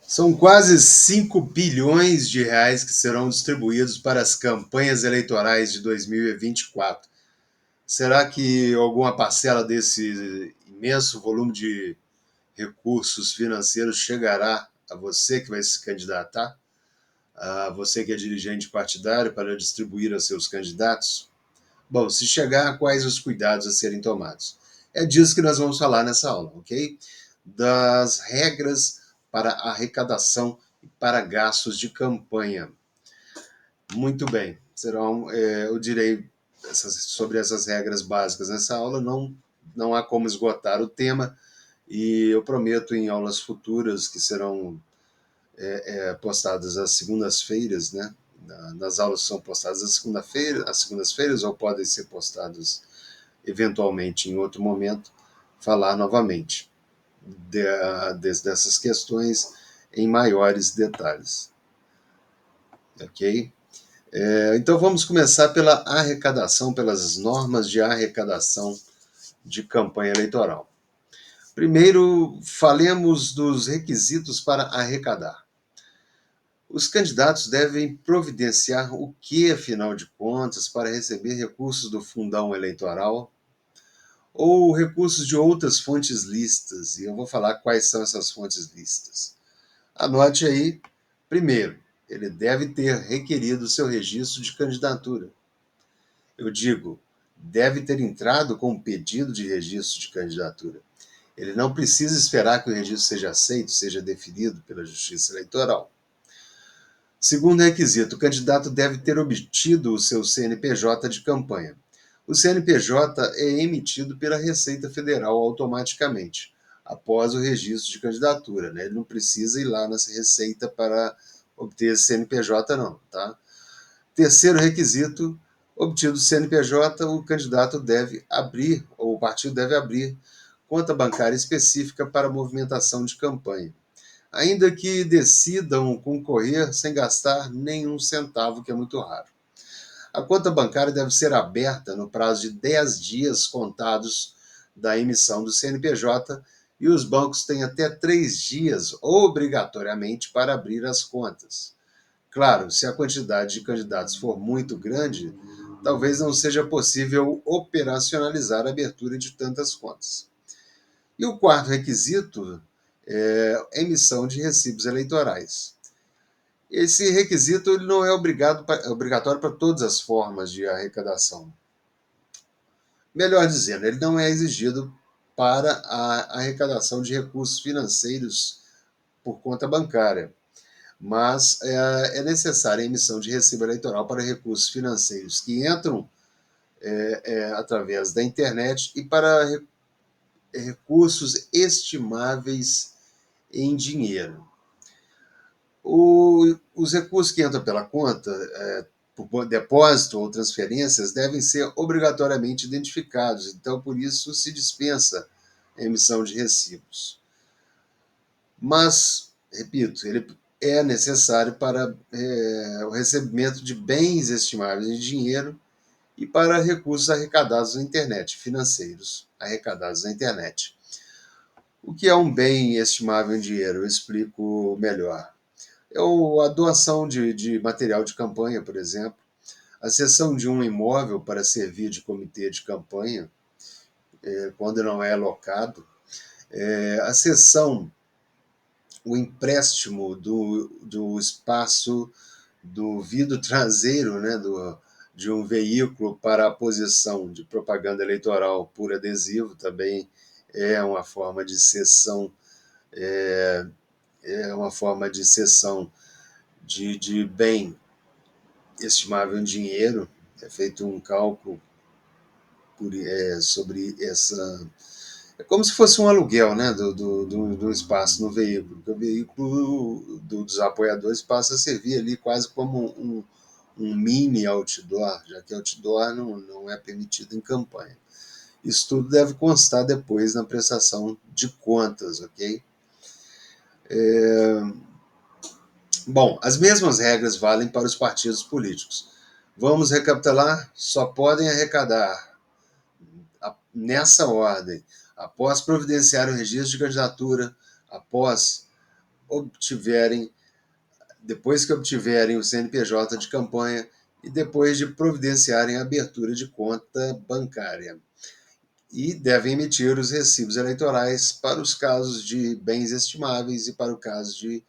São quase 5 bilhões de reais que serão distribuídos para as campanhas eleitorais de 2024. Será que alguma parcela desse imenso volume de recursos financeiros chegará a você que vai se candidatar? A você que é dirigente partidário para distribuir a seus candidatos? Bom, se chegar, quais os cuidados a serem tomados? É disso que nós vamos falar nessa aula, ok? Das regras para arrecadação e para gastos de campanha. Muito bem, serão, eu direi sobre essas regras básicas nessa aula. Não há como esgotar o tema e eu prometo em aulas futuras que serão postadas às segundas-feiras, né? Nas aulas são postadas às segundas-feiras ou podem ser postadas eventualmente em outro momento, falar novamente dessas questões em maiores detalhes. Ok? Então vamos começar pela arrecadação, pelas normas de arrecadação de campanha eleitoral. Primeiro, falemos dos requisitos para arrecadar. Os candidatos devem providenciar o que, afinal de contas, para receber recursos do fundão eleitoral ou recursos de outras fontes listas, e eu vou falar quais são essas fontes listas. Anote aí, primeiro, ele deve ter requerido seu registro de candidatura. Eu digo, deve ter entrado com um pedido de registro de candidatura. Ele não precisa esperar que o registro seja aceito, seja definido pela Justiça Eleitoral. Segundo requisito, o candidato deve ter obtido o seu CNPJ de campanha. O CNPJ é emitido pela Receita Federal automaticamente, após o registro de candidatura. Né? Ele não precisa ir lá nessa Receita para obter esse CNPJ, não. Tá? Terceiro requisito, obtido o CNPJ, o candidato deve abrir, ou o partido deve abrir, conta bancária específica para movimentação de campanha, ainda que decidam concorrer sem gastar nenhum centavo, que é muito raro. A conta bancária deve ser aberta no prazo de 10 dias contados da emissão do CNPJ e os bancos têm até 3 dias, obrigatoriamente, para abrir as contas. Claro, se a quantidade de candidatos for muito grande, talvez não seja possível operacionalizar a abertura de tantas contas. E o quarto requisito é a emissão de recibos eleitorais. Esse requisito ele não é obrigatório para todas as formas de arrecadação. Melhor dizendo, ele não é exigido para a arrecadação de recursos financeiros por conta bancária, mas é necessária a emissão de recibo eleitoral para recursos financeiros que entram através da internet e para recursos estimáveis em dinheiro. Os recursos que entram pela conta, por depósito ou transferências, devem ser obrigatoriamente identificados, então por isso se dispensa a emissão de recibos. Mas, repito, ele é necessário para o recebimento de bens estimáveis em dinheiro e para recursos arrecadados na internet, financeiros arrecadados na internet. O que é um bem estimável em dinheiro? Eu explico melhor. É a doação de material de campanha, por exemplo, a cessão de um imóvel para servir de comitê de campanha, quando não é alocado, a cessão, o empréstimo do espaço do vidro traseiro, né, de um veículo para a posição de propaganda eleitoral por adesivo, também é uma forma de cessão, é uma forma de cessão de bem estimável em dinheiro. É feito um cálculo sobre essa. É como se fosse um aluguel, né, do espaço no veículo. O veículo dos apoiadores passa a servir ali quase como um mini outdoor, já que outdoor não é permitido em campanha. Isso tudo deve constar depois na prestação de contas, ok? Bom, as mesmas regras valem para os partidos políticos. Vamos recapitular? Só podem arrecadar nessa ordem, após providenciar o registro de candidatura, após depois que obtiverem o CNPJ de campanha e depois de providenciarem a abertura de conta bancária. E devem emitir os recibos eleitorais para os casos de bens estimáveis e para o caso de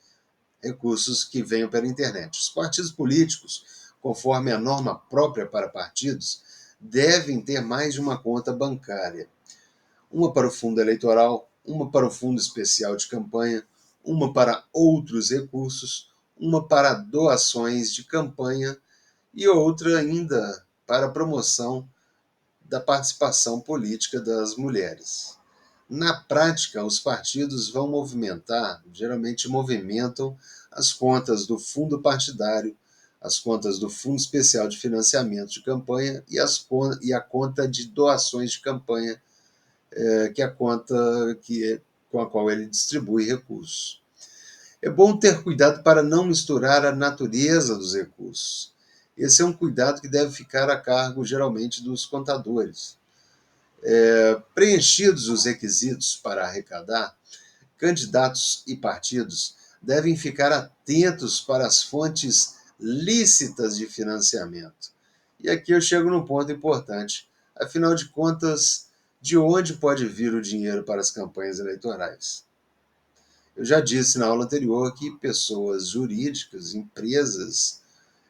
recursos que venham pela internet. Os partidos políticos, conforme a norma própria para partidos, devem ter mais de uma conta bancária. Uma para o fundo eleitoral, uma para o fundo especial de campanha, uma para outros recursos, uma para doações de campanha e outra ainda para promoção da participação política das mulheres. Na prática, os partidos vão geralmente movimentam as contas do fundo partidário, as contas do Fundo Especial de Financiamento de Campanha e a conta de doações de campanha, que é a conta com a qual ele distribui recursos. É bom ter cuidado para não misturar a natureza dos recursos. Esse é um cuidado que deve ficar a cargo, geralmente, dos contadores. Preenchidos os requisitos para arrecadar, candidatos e partidos devem ficar atentos para as fontes lícitas de financiamento. E aqui eu chego num ponto importante. Afinal de contas, de onde pode vir o dinheiro para as campanhas eleitorais? Eu já disse na aula anterior que pessoas jurídicas, empresas,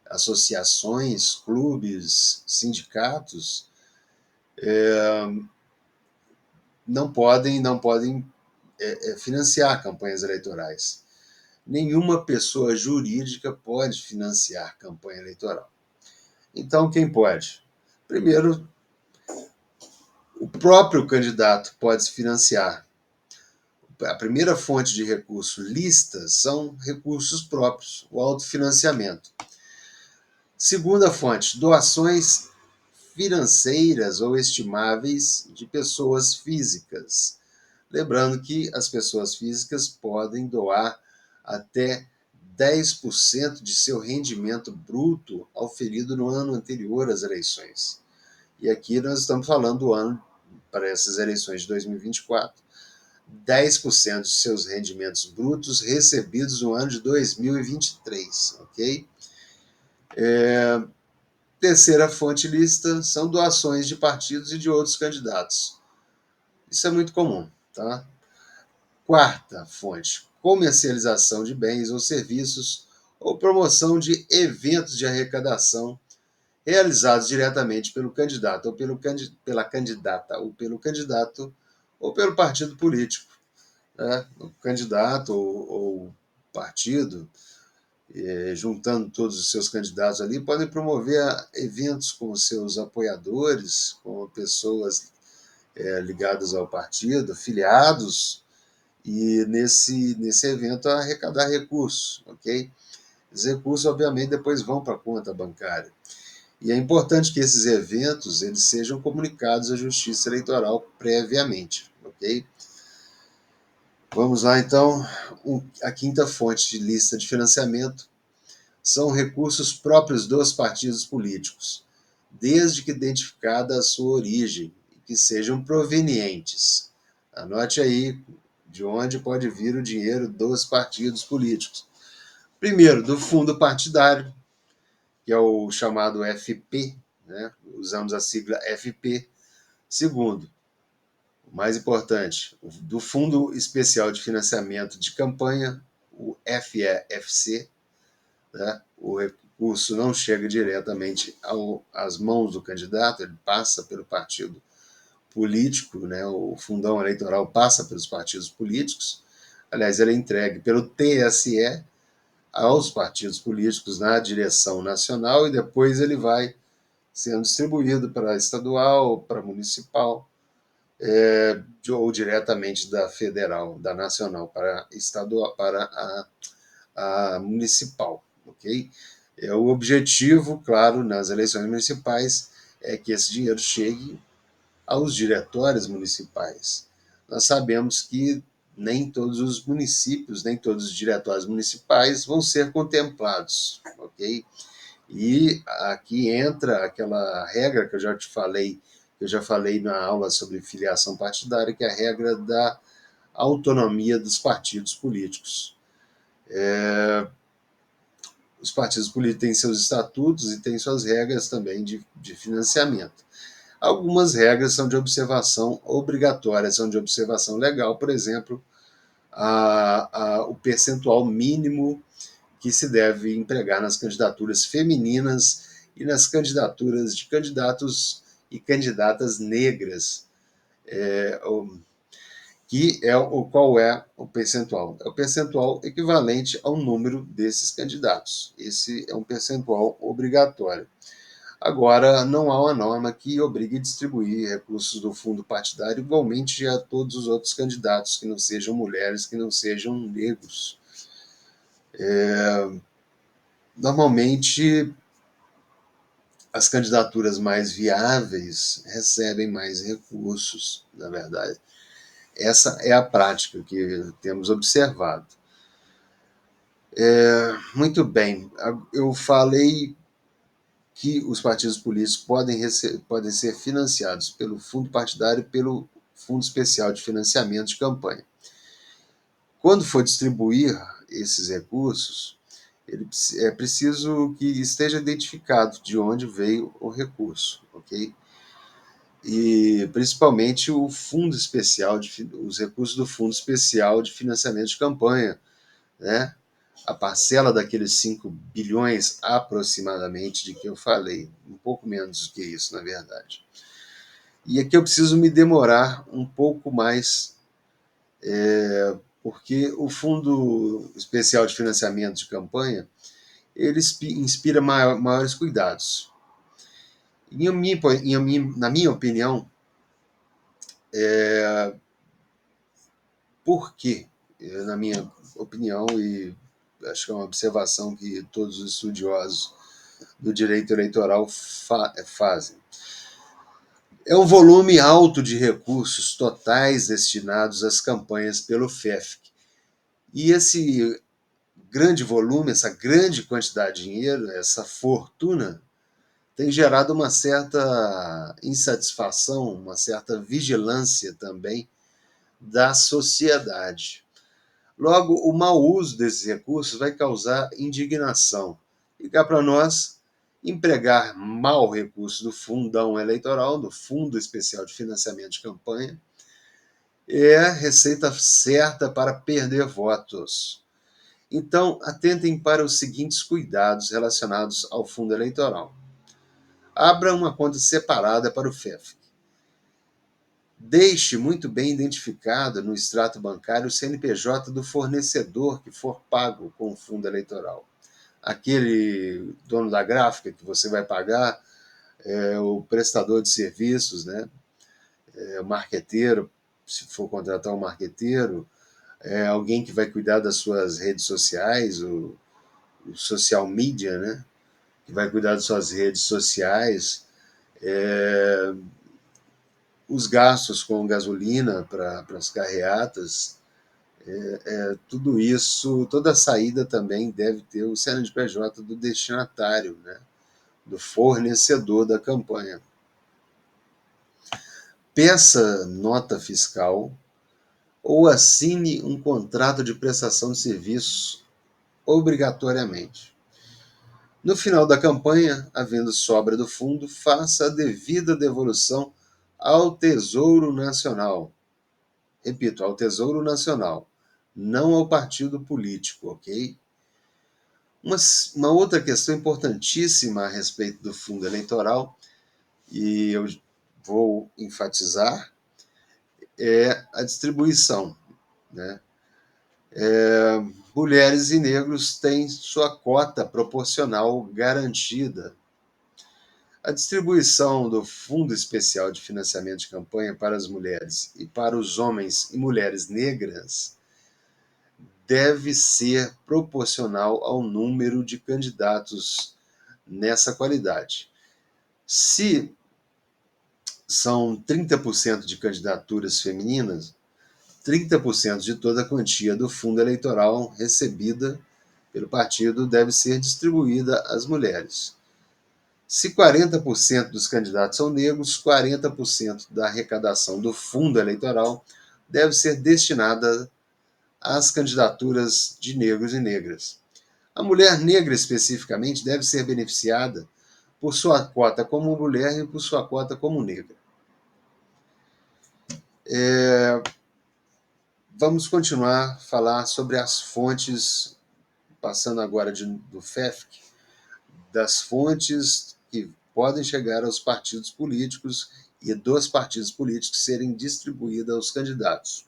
associações, clubes, sindicatos não podem financiar campanhas eleitorais. Nenhuma pessoa jurídica pode financiar campanha eleitoral. Então, quem pode? Primeiro, o próprio candidato pode se financiar. A primeira fonte de recurso lista são recursos próprios, o autofinanciamento. Segunda fonte, doações financeiras ou estimáveis de pessoas físicas. Lembrando que as pessoas físicas podem doar até 10% de seu rendimento bruto auferido no ano anterior às eleições. E aqui nós estamos falando do ano para essas eleições de 2024. 10% de seus rendimentos brutos recebidos no ano de 2023, ok? Terceira fonte lista são doações de partidos e de outros candidatos. Isso é muito comum, tá? Quarta fonte, comercialização de bens ou serviços ou promoção de eventos de arrecadação realizados diretamente pelo candidato ou pela candidata ou pelo candidato ou pelo partido político. Né? O candidato ou partido, juntando todos os seus candidatos ali, podem promover eventos com seus apoiadores, com pessoas ligadas ao partido, filiados, e nesse evento arrecadar recursos, ok? Os recursos, obviamente, depois vão para a conta bancária. E é importante que esses eventos eles sejam comunicados à Justiça Eleitoral previamente, ok? Vamos lá, então. A quinta fonte de lista de financiamento são recursos próprios dos partidos políticos, desde que identificada a sua origem e que sejam provenientes. Anote aí de onde pode vir o dinheiro dos partidos políticos. Primeiro, do fundo partidário, que é o chamado FP, né? Usamos a sigla FP. Segundo, o mais importante, do Fundo Especial de Financiamento de Campanha, o FEFC, né? O recurso não chega diretamente às mãos do candidato, ele passa pelo partido político, né? O fundão eleitoral passa pelos partidos políticos. Aliás, ele é entregue pelo TSE aos partidos políticos na direção nacional e depois ele vai sendo distribuído para estadual, para municipal, ou diretamente da federal, da nacional para estadual, para a municipal, ok? O objetivo, claro, nas eleições municipais é que esse dinheiro chegue aos diretórios municipais. Nós sabemos que nem todos os municípios, nem todos os diretórios municipais vão ser contemplados, ok? E aqui entra aquela regra que eu já falei na aula sobre filiação partidária, que é a regra da autonomia dos partidos políticos. Os partidos políticos têm seus estatutos e têm suas regras também de financiamento. Algumas regras são de observação obrigatória, são de observação legal, por exemplo, o percentual mínimo que se deve empregar nas candidaturas femininas e nas candidaturas de candidatos e candidatas negras. Qual é o percentual? É o percentual equivalente ao número desses candidatos. Esse é um percentual obrigatório. Agora, não há uma norma que obrigue a distribuir recursos do fundo partidário igualmente a todos os outros candidatos, que não sejam mulheres, que não sejam negros. Normalmente, as candidaturas mais viáveis recebem mais recursos, na verdade. Essa é a prática que temos observado. Muito bem, eu falei que os partidos políticos podem ser financiados pelo fundo partidário e pelo Fundo Especial de Financiamento de Campanha. Quando for distribuir esses recursos, é preciso que esteja identificado de onde veio o recurso, ok? E principalmente o fundo especial, os recursos do Fundo Especial de Financiamento de Campanha, né? A parcela daqueles 5 bilhões aproximadamente de que eu falei, um pouco menos do que isso, na verdade. E aqui eu preciso me demorar um pouco mais, porque o Fundo Especial de Financiamento de Campanha, ele inspira maiores cuidados. Na minha opinião, por quê? Na minha opinião, e acho que é uma observação que todos os estudiosos do direito eleitoral fazem. É um volume alto de recursos totais destinados às campanhas pelo FEFC. E esse grande volume, essa grande quantidade de dinheiro, essa fortuna, tem gerado uma certa insatisfação, uma certa vigilância também da sociedade. Logo, o mau uso desses recursos vai causar indignação. E cá para nós, empregar mal recursos do fundão eleitoral, do Fundo Especial de Financiamento de Campanha, é a receita certa para perder votos. Então, atentem para os seguintes cuidados relacionados ao fundo eleitoral. Abra uma conta separada para o FEFC. Deixe muito bem identificado no extrato bancário o CNPJ do fornecedor que for pago com o fundo eleitoral. Aquele dono da gráfica que você vai pagar é o prestador de serviços, né? O marqueteiro, se for contratar um marqueteiro, alguém que vai cuidar das suas redes sociais, o social media, né? Que vai cuidar das suas redes sociais, os gastos com gasolina para as carreatas, tudo isso, toda a saída também deve ter o CNPJ do destinatário, né? Do fornecedor da campanha. Peça nota fiscal ou assine um contrato de prestação de serviços obrigatoriamente. No final da campanha, havendo sobra do fundo, faça a devida devolução ao Tesouro Nacional. Repito, ao Tesouro Nacional, não ao partido político, ok? Uma outra questão importantíssima a respeito do fundo eleitoral, e eu vou enfatizar, é a distribuição, né? Mulheres e negros têm sua cota proporcional garantida. A distribuição do Fundo Especial de Financiamento de Campanha para as mulheres e para os homens e mulheres negras deve ser proporcional ao número de candidatos nessa qualidade. Se são 30% de candidaturas femininas, 30% de toda a quantia do fundo eleitoral recebida pelo partido deve ser distribuída às mulheres. Se 40% dos candidatos são negros, 40% da arrecadação do fundo eleitoral deve ser destinada as candidaturas de negros e negras. A mulher negra, especificamente, deve ser beneficiada por sua cota como mulher e por sua cota como negra. Vamos continuar a falar sobre as fontes, passando agora do FEFC, das fontes que podem chegar aos partidos políticos e dos partidos políticos serem distribuídas aos candidatos.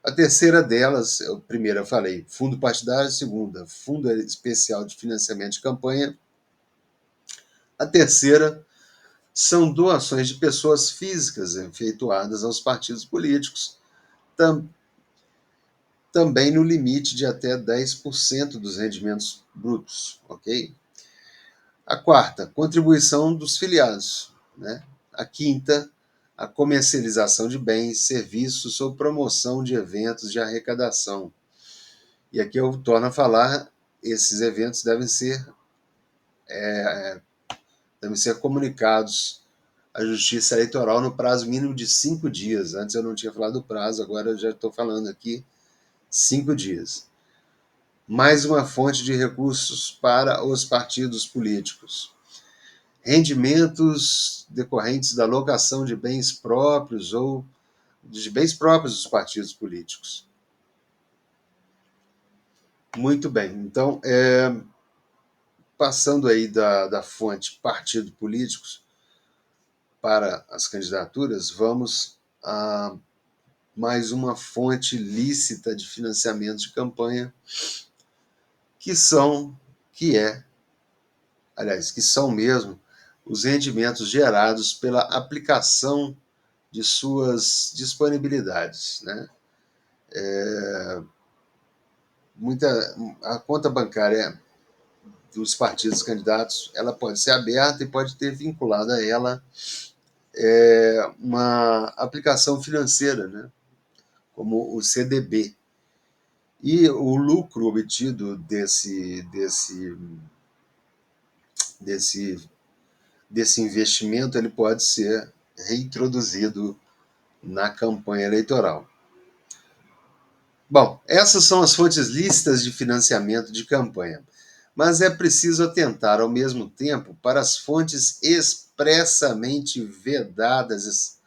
A terceira delas, a primeira eu falei, fundo partidário, a segunda, fundo especial de financiamento de campanha. A terceira são doações de pessoas físicas efetuadas aos partidos políticos, também no limite de até 10% dos rendimentos brutos, ok? A quarta, contribuição dos filiados, né? A quinta, a comercialização de bens, serviços ou promoção de eventos de arrecadação. E aqui eu torno a falar, esses eventos devem ser comunicados à Justiça Eleitoral no prazo mínimo de 5 dias. Antes eu não tinha falado do prazo, agora eu já estou falando aqui 5 dias. Mais uma fonte de recursos para os partidos políticos. Rendimentos decorrentes da locação de bens próprios ou de bens próprios dos partidos políticos. Muito bem, então, passando aí da fonte partido políticos para as candidaturas, vamos a mais uma fonte lícita de financiamento de campanha, que são mesmo os rendimentos gerados pela aplicação de suas disponibilidades, né? A conta bancária dos partidos candidatos, ela pode ser aberta e pode ter vinculado a ela uma aplicação financeira, né? Como o CDB. E o lucro obtido desse investimento, ele pode ser reintroduzido na campanha eleitoral. Bom, essas são as fontes lícitas de financiamento de campanha, mas é preciso atentar ao mesmo tempo para as fontes expressamente vedadas,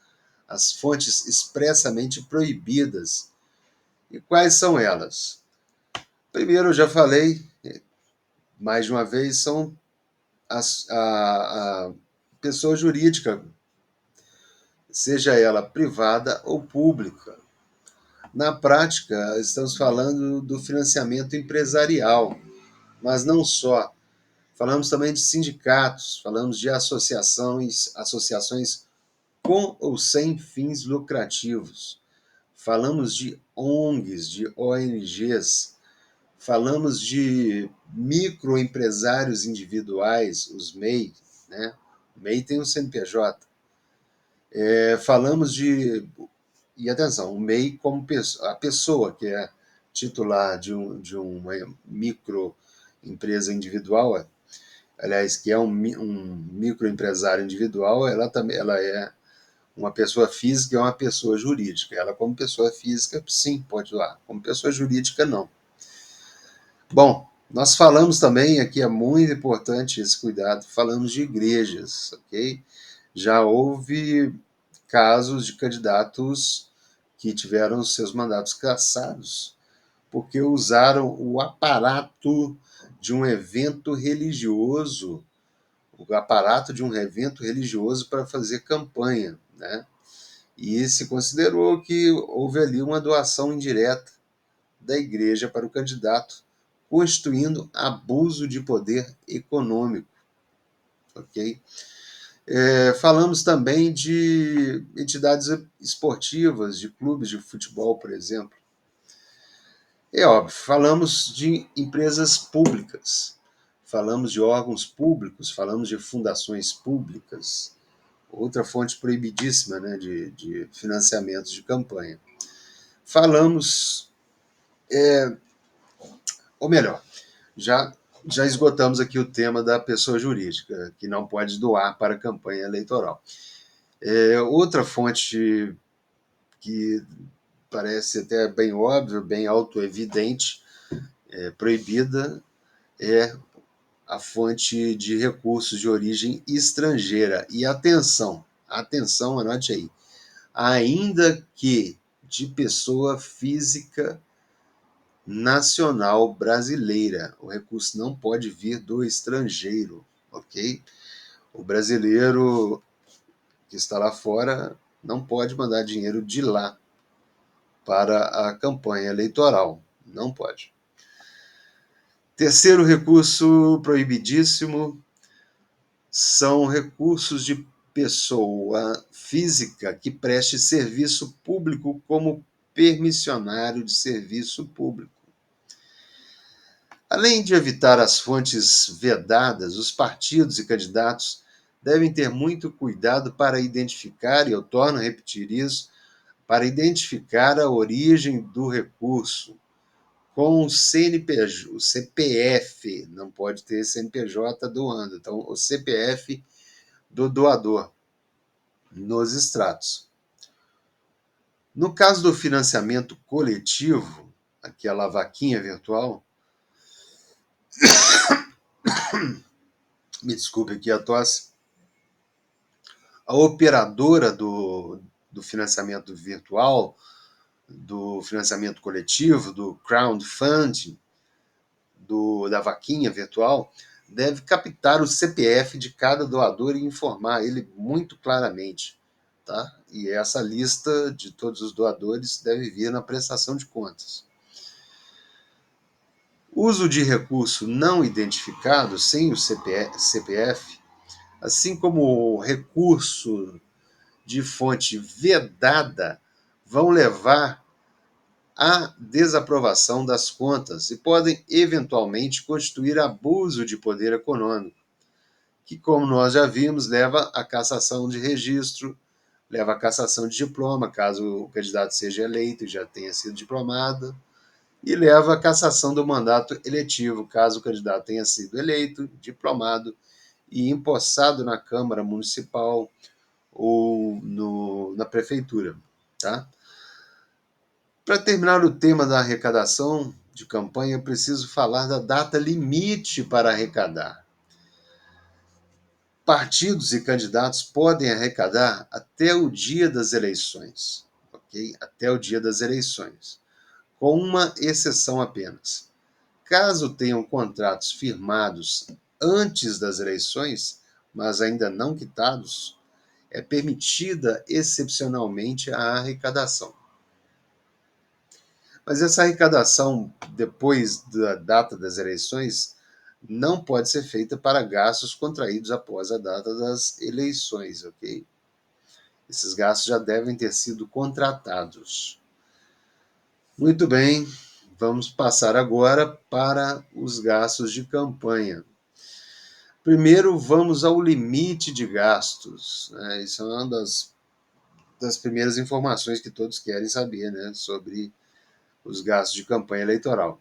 as fontes expressamente proibidas. E quais são elas? Primeiro, eu já falei, mais de uma vez, são a pessoa jurídica, seja ela privada ou pública. Na prática, estamos falando do financiamento empresarial, mas não só. Falamos também de sindicatos, falamos de associações com ou sem fins lucrativos. Falamos de ONGs, de ONGs, falamos de microempresários individuais, os MEI, né? O MEI tem um CNPJ. Falamos de. E atenção, o MEI como a pessoa que é titular de uma microempresa individual, aliás, que é um microempresário individual, ela é uma pessoa física e uma pessoa jurídica. Ela, como pessoa física, sim, pode doar. Como pessoa jurídica, não. Bom, nós falamos também, aqui é muito importante esse cuidado, falamos de igrejas, ok? Já houve casos de candidatos que tiveram seus mandatos cassados porque usaram o aparato de um evento religioso, para fazer campanha, né? E se considerou que houve ali uma doação indireta da igreja para o candidato, constituindo abuso de poder econômico, ok? Falamos também de entidades esportivas, de clubes de futebol, por exemplo. É óbvio, falamos de empresas públicas, falamos de órgãos públicos, falamos de fundações públicas, outra fonte proibidíssima, né, de financiamento de campanha. Falamos, ou melhor, já esgotamos aqui o tema da pessoa jurídica, que não pode doar para a campanha eleitoral. Outra fonte que parece até bem óbvio, bem autoevidente, proibida, é a fonte de recursos de origem estrangeira. E atenção, atenção, anote aí, ainda que de pessoa física nacional brasileira. O recurso não pode vir do estrangeiro, ok? O brasileiro que está lá fora não pode mandar dinheiro de lá para a campanha eleitoral. Não pode. Terceiro recurso proibidíssimo são recursos de pessoa física que preste serviço público como permissionário de serviço público. Além de evitar as fontes vedadas, os partidos e candidatos devem ter muito cuidado para identificar, e eu torno a repetir isso, para identificar a origem do recurso com o CNPJ, o CPF, não pode ter CNPJ doando, então o CPF do doador nos extratos. No caso do financiamento coletivo, aquela vaquinha virtual, me desculpe aqui a tosse, a operadora do financiamento virtual, do financiamento coletivo, do crowdfunding, da vaquinha virtual, deve captar o CPF de cada doador e informar ele muito claramente. Tá? E essa lista de todos os doadores deve vir na prestação de contas. Uso de recurso não identificado sem o CPF, assim como o recurso de fonte vedada, vão levar à desaprovação das contas e podem eventualmente constituir abuso de poder econômico, que, como nós já vimos, leva à cassação de registro, leva à cassação de diploma, caso o candidato seja eleito e já tenha sido diplomado, e leva à cassação do mandato eletivo, caso o candidato tenha sido eleito, diplomado e empossado na Câmara Municipal ou na Prefeitura. Tá? Para terminar o tema da arrecadação de campanha, eu preciso falar da data limite para arrecadar. Partidos e candidatos podem arrecadar até o dia das eleições, ok? Até o dia das eleições, com uma exceção apenas. Caso tenham contratos firmados antes das eleições, mas ainda não quitados, é permitida excepcionalmente a arrecadação. Mas essa arrecadação, depois da data das eleições, não pode ser feita para gastos contraídos após a data das eleições, ok? Esses gastos já devem ter sido contratados. Muito bem, vamos passar agora para os gastos de campanha. Primeiro, vamos ao limite de gastos. Isso é uma das primeiras informações que todos querem saber, né, sobre os gastos de campanha eleitoral.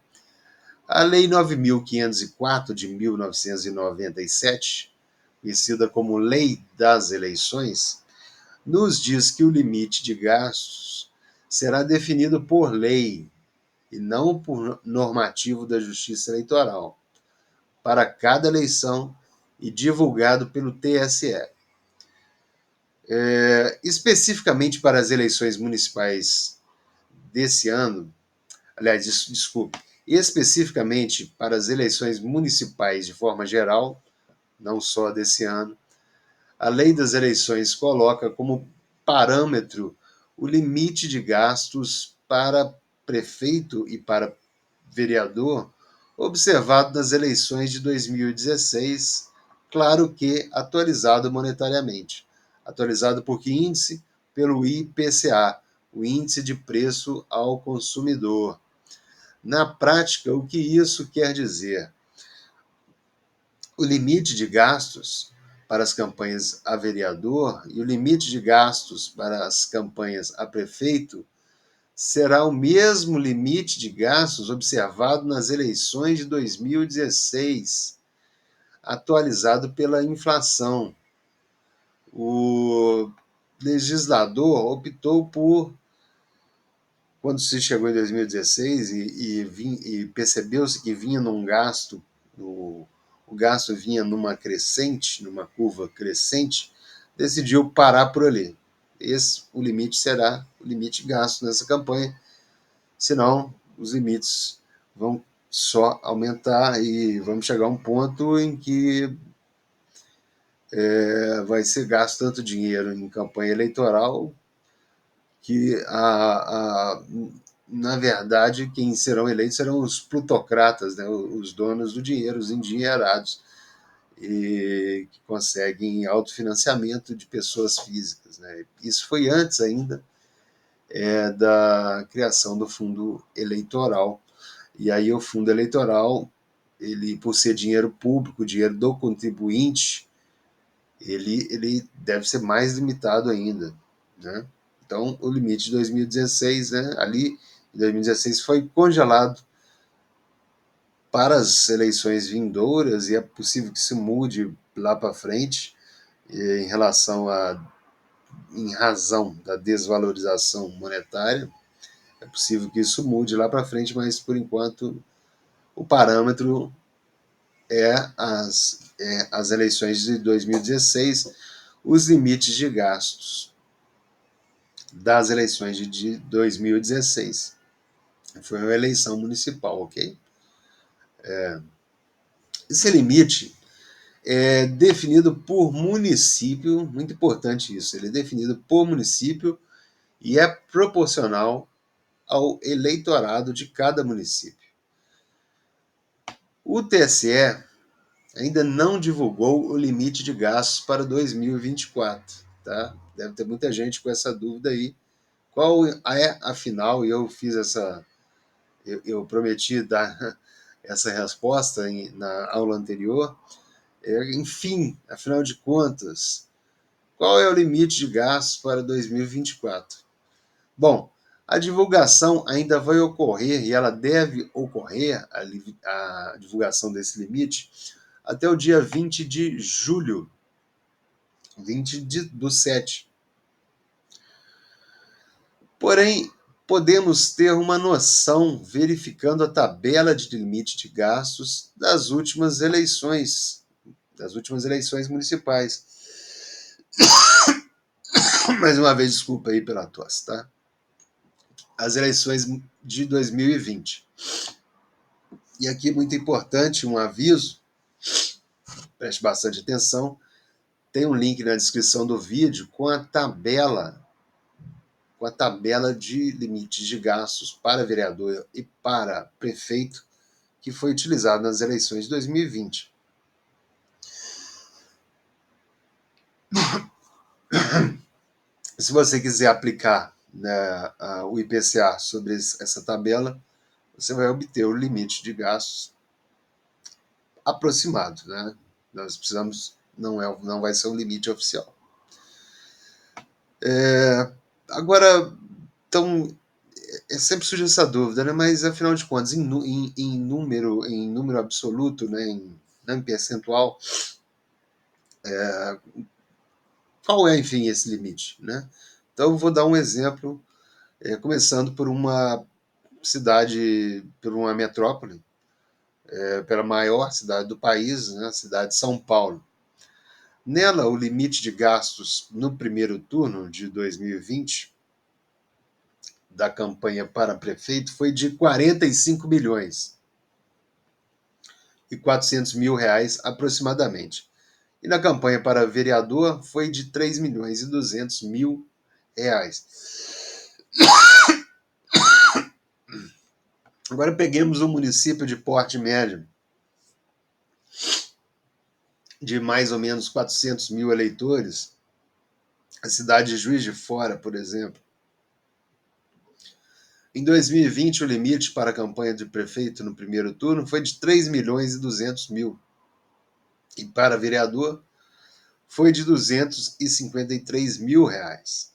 A Lei 9.504 de 1997, conhecida como Lei das Eleições, nos diz que o limite de gastos será definido por lei e não por normativo da Justiça Eleitoral para cada eleição e divulgado pelo TSE. Especificamente para as eleições municipais desse ano, aliás, desculpe, especificamente para as eleições municipais de forma geral, não só desse ano, a Lei das Eleições coloca como parâmetro o limite de gastos para prefeito e para vereador observado nas eleições de 2016, claro que atualizado monetariamente. Atualizado por que índice? Pelo IPCA, o Índice de Preço ao Consumidor. Na prática, o que isso quer dizer? O limite de gastos para as campanhas a vereador e o limite de gastos para as campanhas a prefeito será o mesmo limite de gastos observado nas eleições de 2016, atualizado pela inflação. O legislador optou por quando se chegou em 2016 e percebeu-se que vinha num gasto, o gasto vinha numa crescente, numa curva crescente, decidiu parar por ali. O limite será o limite gasto nessa campanha, senão os limites vão só aumentar e vamos chegar a um ponto em que vai ser gasto tanto dinheiro em campanha eleitoral que na verdade quem serão eleitos serão os plutocratas, né, os donos do dinheiro, os endinheirados, e que conseguem autofinanciamento de pessoas físicas. Né? Isso foi antes ainda da criação do fundo eleitoral. E aí o fundo eleitoral, ele, por ser dinheiro público, dinheiro do contribuinte, ele deve ser mais limitado ainda. Né? Então, o limite de 2016, né, ali em 2016, foi congelado para as eleições vindouras e é possível que isso mude lá para frente em relação em razão da desvalorização monetária. É possível que isso mude lá para frente, mas por enquanto o parâmetro as eleições de 2016, os limites de gastos das eleições de 2016. Foi uma eleição municipal, ok? Esse limite é definido por município, muito importante isso, ele é definido por município e é proporcional ao eleitorado de cada município. O TSE ainda não divulgou o limite de gastos para 2024, tá? Deve ter muita gente com essa dúvida aí. Qual é, afinal, e eu fiz eu prometi dar essa resposta na aula anterior, enfim, afinal de contas, qual é o limite de gastos para 2024? Bom, a divulgação ainda vai ocorrer e ela deve ocorrer, a divulgação desse limite, até o dia 20 de julho, 20 do 7. Porém, podemos ter uma noção verificando a tabela de limite de gastos das últimas eleições municipais. Mais uma vez, desculpa aí pela tosse, tá? As eleições de 2020. E aqui, muito importante, um aviso, preste bastante atenção, tem um link na descrição do vídeo com a tabela de limites de gastos para vereador e para prefeito que foi utilizado nas eleições de 2020. Se você quiser aplicar, né, o IPCA sobre essa tabela, você vai obter o limite de gastos aproximado. Né? Nós precisamos, não vai ser um limite oficial. Agora, então, sempre surge essa dúvida, né? Mas afinal de contas, em número absoluto, né? Em percentual, qual é, enfim, esse limite? Né? Então, eu vou dar um exemplo, começando por uma cidade, por uma metrópole, pela maior cidade do país, né? A cidade de São Paulo. Nela, o limite de gastos no primeiro turno de 2020 da campanha para prefeito foi de 45 milhões e 400 mil reais aproximadamente. E na campanha para vereador foi de 3 milhões e 200 mil reais. Agora peguemos um município de porte médio, de mais ou menos 400 mil eleitores, a cidade de Juiz de Fora, por exemplo. Em 2020, o limite para a campanha de prefeito no primeiro turno foi de 3 milhões e 200 mil. E para vereador, foi de 253 mil reais.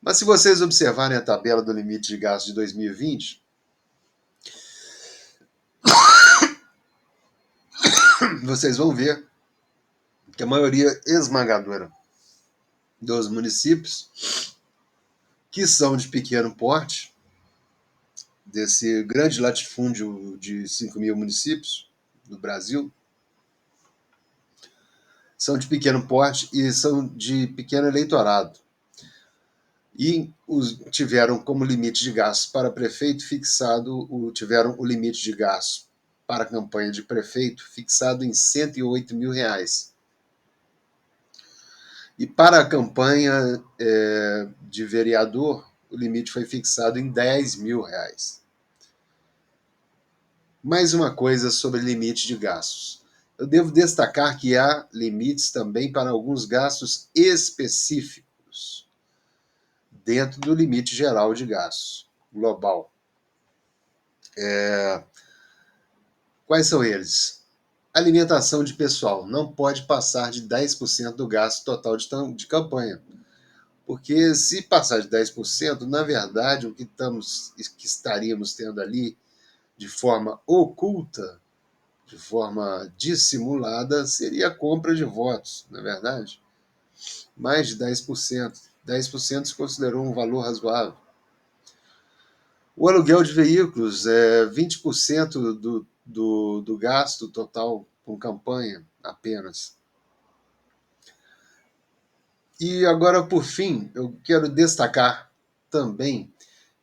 Mas se vocês observarem a tabela do limite de gasto de 2020, vocês vão ver que a maioria esmagadora dos municípios que são de pequeno porte, desse grande latifúndio de 5.000 municípios no Brasil, são de pequeno porte e são de pequeno eleitorado. E tiveram como limite de gastos para prefeito fixado, tiveram o limite de gastos para a campanha de prefeito fixado em R$ 108 mil. E para a campanha de vereador, o limite foi fixado em R$ 10 mil. Mais uma coisa sobre limite de gastos. Eu devo destacar que há limites também para alguns gastos específicos dentro do limite geral de gastos global. Quais são eles? Alimentação de pessoal não pode passar de 10% do gasto total de campanha. Porque se passar de 10%, na verdade, o que estaríamos tendo ali de forma oculta, de forma dissimulada, seria a compra de votos, não é verdade? Mais de 10%. 10% se considerou um valor razoável. O aluguel de veículos é 20% do gasto total com campanha apenas. E agora, por fim, eu quero destacar também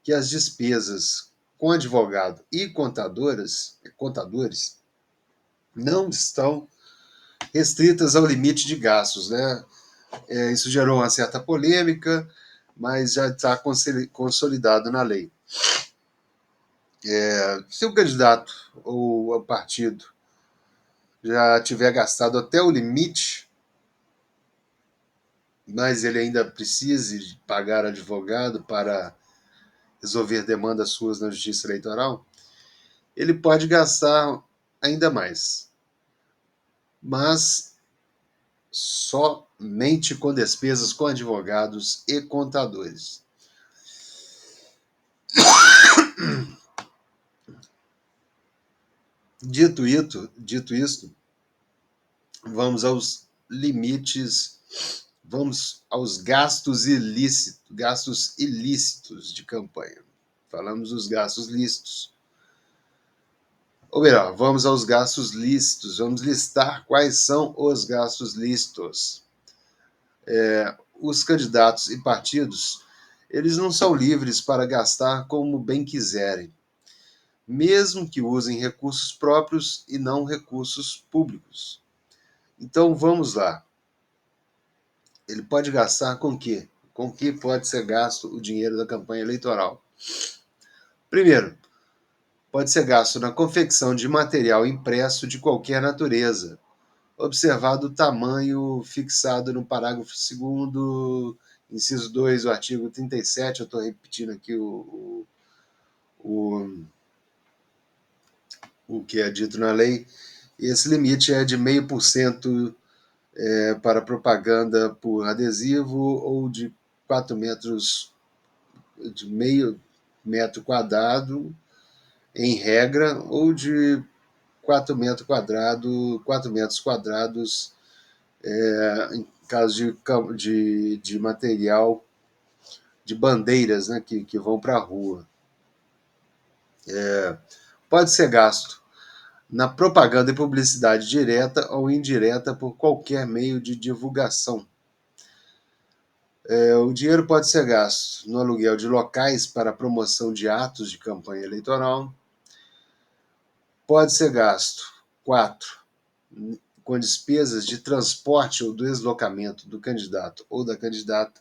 que as despesas com advogado e contadores não estão restritas ao limite de gastos, né? Isso gerou uma certa polêmica, mas já está consolidado na lei. Se o candidato ou o partido já tiver gastado até o limite, mas ele ainda precise pagar advogado para resolver demandas suas na Justiça Eleitoral, ele pode gastar ainda mais, mas somente com despesas com advogados e contadores. Dito isto, vamos aos limites, vamos aos gastos ilícitos de campanha. Falamos dos gastos lícitos. Ou melhor, vamos aos gastos lícitos. Vamos listar quais são os gastos lícitos. Os candidatos e partidos, eles não são livres para gastar como bem quiserem, mesmo que usem recursos próprios e não recursos públicos. Então vamos lá. Ele pode gastar com o quê? Com que pode ser gasto o dinheiro da campanha eleitoral? Primeiro, pode ser gasto na confecção de material impresso de qualquer natureza, observado o tamanho fixado no parágrafo 2º, inciso 2 do artigo 37, eu estou repetindo aqui o que é dito na lei. Esse limite é de 0,5% para propaganda por adesivo ou de 4 metros, de meio metro quadrado, em regra, ou de 4 metros quadrados em caso de material de bandeiras, né, que vão para a rua. Pode ser gasto na propaganda e publicidade direta ou indireta por qualquer meio de divulgação. O dinheiro pode ser gasto no aluguel de locais para a promoção de atos de campanha eleitoral. Pode ser gasto, 4, com despesas de transporte ou deslocamento do candidato ou da candidata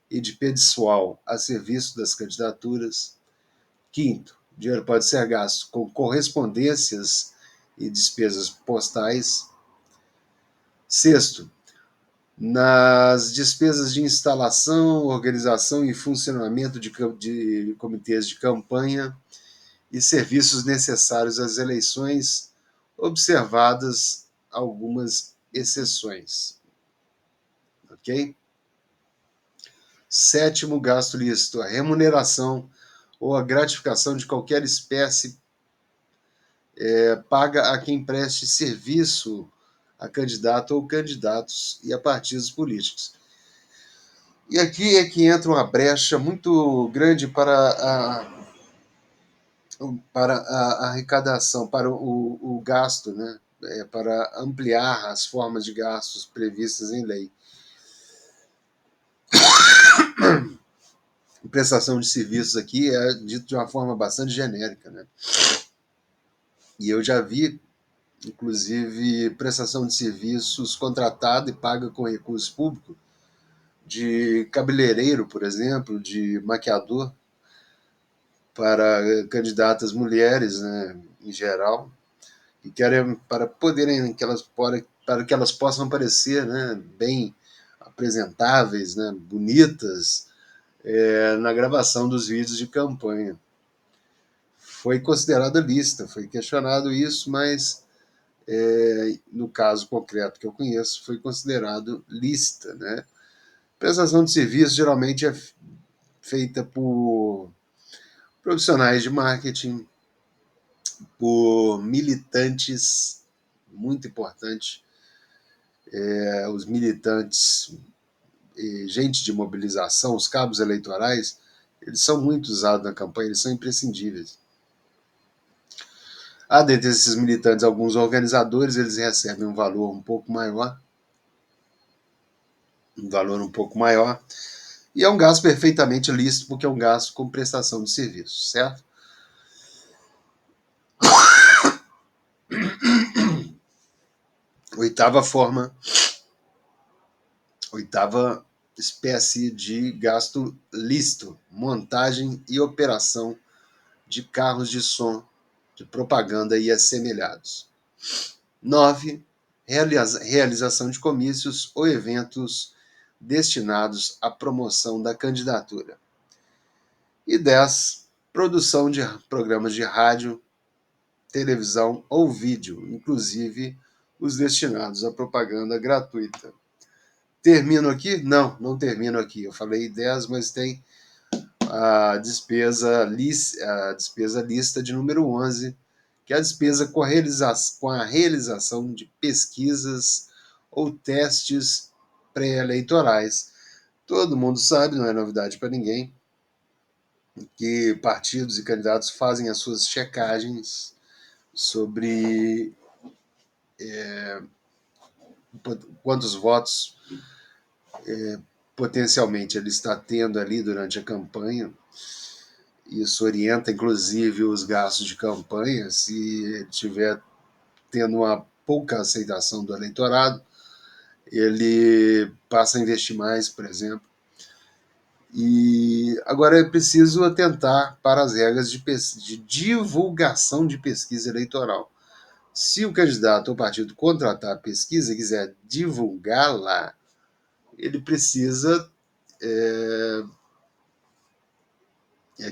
e de pessoal a serviço das candidaturas. 5, o dinheiro pode ser gasto com correspondências e despesas postais. 6, nas despesas de instalação, organização e funcionamento de comitês de campanha e serviços necessários às eleições, observadas algumas exceções. Ok? 7º gasto lícito, a remuneração ou a gratificação de qualquer espécie paga a quem preste serviço a candidato ou candidatos e a partidos políticos. E aqui é que entra uma brecha muito grande para a arrecadação, para o gasto, né? Para ampliar as formas de gastos previstas em lei. Prestação de serviços aqui é dito de uma forma bastante genérica, né? E eu já vi, inclusive, prestação de serviços contratada e paga com recurso público, de cabeleireiro, por exemplo, de maquiador, para candidatas mulheres, né, em geral, que querem para poderem para que elas possam parecer, né, bem apresentáveis, né, bonitas, na gravação dos vídeos de campanha. Foi considerada lista, foi questionado isso, mas no caso concreto que eu conheço, foi considerado lista, né? Prestação de serviço geralmente é feita por profissionais de marketing, por militantes, muito importante, os militantes, gente de mobilização, os cabos eleitorais, eles são muito usados na campanha, eles são imprescindíveis. Há dentre esses militantes alguns organizadores, eles recebem um valor um pouco maior, e é um gasto perfeitamente lícito, porque é um gasto com prestação de serviço, certo? Oitava forma, oitava espécie de gasto lícito: montagem e operação de carros de som, de propaganda e assemelhados. 9. Realização de comícios ou eventos destinados à promoção da candidatura. E 10. Produção de programas de rádio, televisão ou vídeo, inclusive os destinados à propaganda gratuita. Termino aqui? Não, não termino aqui. Eu falei 10, mas tem a despesa lista de número 11, que é a despesa com a realização de pesquisas ou testes pré-eleitorais. Todo mundo sabe, não é novidade para ninguém, que partidos e candidatos fazem as suas checagens sobre quantos votos potencialmente ele está tendo ali durante a campanha. Isso orienta, inclusive, os gastos de campanha. Se tiver tendo uma pouca aceitação do eleitorado, ele passa a investir mais, por exemplo. E agora é preciso atentar para as regras de divulgação de pesquisa eleitoral. Se o candidato ou partido contratar a pesquisa e quiser divulgá-la, ele precisa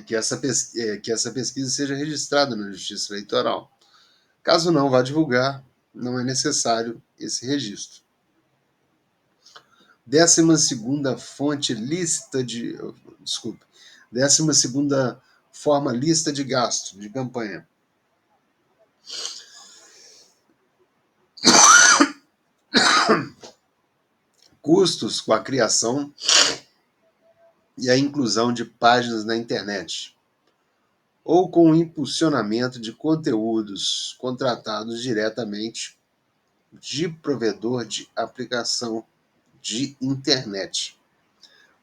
que essa pesquisa seja registrada na Justiça Eleitoral. Caso não vá divulgar, não é necessário esse registro. 12ª fonte lista de. Desculpe. 12ª forma lista de gasto de campanha. Custos com a criação e a inclusão de páginas na internet, ou com o impulsionamento de conteúdos contratados diretamente de provedor de aplicação de internet,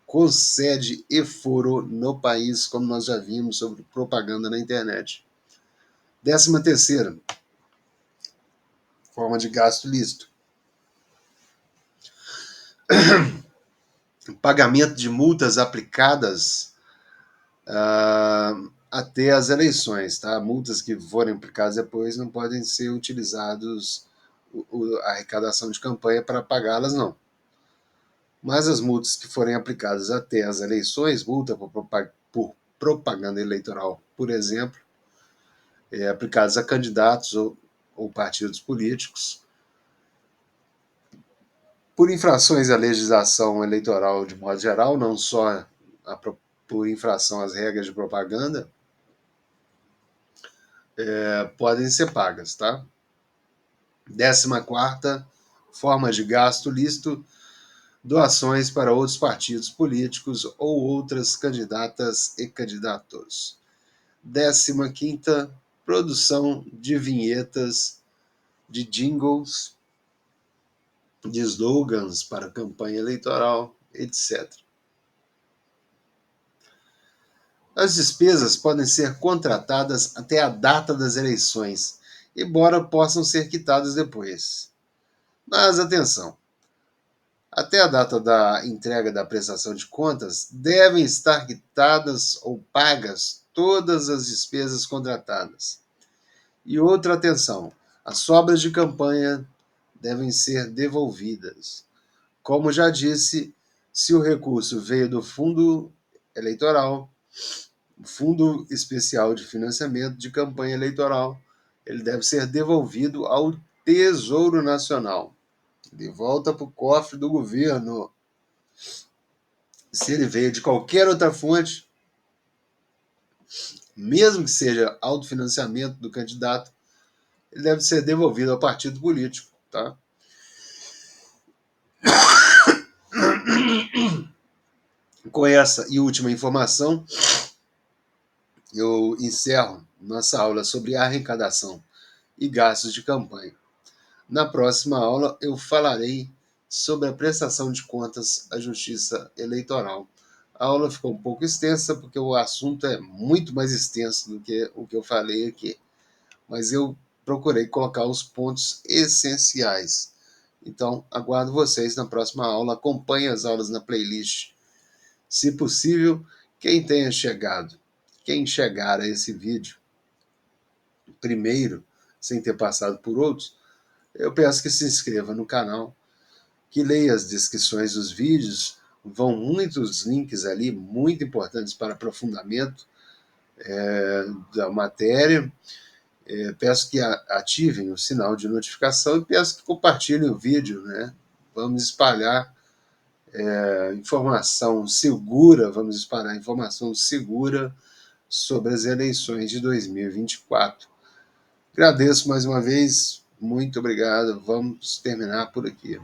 com sede e foro no país, como nós já vimos sobre propaganda na internet. 13ª forma de gasto lícito: pagamento de multas aplicadas até as eleições, tá? Multas que forem aplicadas depois não podem ser utilizados a arrecadação de campanha para pagá-las, não. Mas as multas que forem aplicadas até as eleições, multa por propaganda eleitoral, por exemplo, aplicadas a candidatos ou partidos políticos, por infrações à legislação eleitoral de modo geral, não só por infração às regras de propaganda, podem ser pagas, tá? 14ª forma de gasto lícito: doações para outros partidos políticos ou outras candidatas e candidatos. 15ª, produção de vinhetas, de jingles, de slogans para campanha eleitoral, etc. As despesas podem ser contratadas até a data das eleições, embora possam ser quitadas depois. Mas atenção! Até a data da entrega da prestação de contas, devem estar quitadas ou pagas todas as despesas contratadas. E outra atenção: as sobras de campanha devem ser devolvidas. Como já disse, se o recurso veio do fundo eleitoral, Fundo Especial de Financiamento de Campanha Eleitoral, ele deve ser devolvido ao Tesouro Nacional, de volta para o cofre do governo. Se ele veio de qualquer outra fonte, mesmo que seja autofinanciamento do candidato, ele deve ser devolvido ao partido político, tá? Com essa e última informação, eu encerro nossa aula sobre arrecadação e gastos de campanha. Na próxima aula, eu falarei sobre a prestação de contas à Justiça Eleitoral. A aula ficou um pouco extensa, porque o assunto é muito mais extenso do que o que eu falei aqui. Mas eu procurei colocar os pontos essenciais. Então, aguardo vocês na próxima aula. Acompanhe as aulas na playlist. Se possível, quem chegar a esse vídeo primeiro, sem ter passado por outros, eu peço que se inscreva no canal, que leia as descrições dos vídeos, vão muitos links ali, muito importantes para aprofundamento da matéria. Peço que ativem o sinal de notificação e peço que compartilhem o vídeo, né? Vamos espalhar informação segura sobre as eleições de 2024. Agradeço mais uma vez, muito obrigado. Vamos terminar por aqui.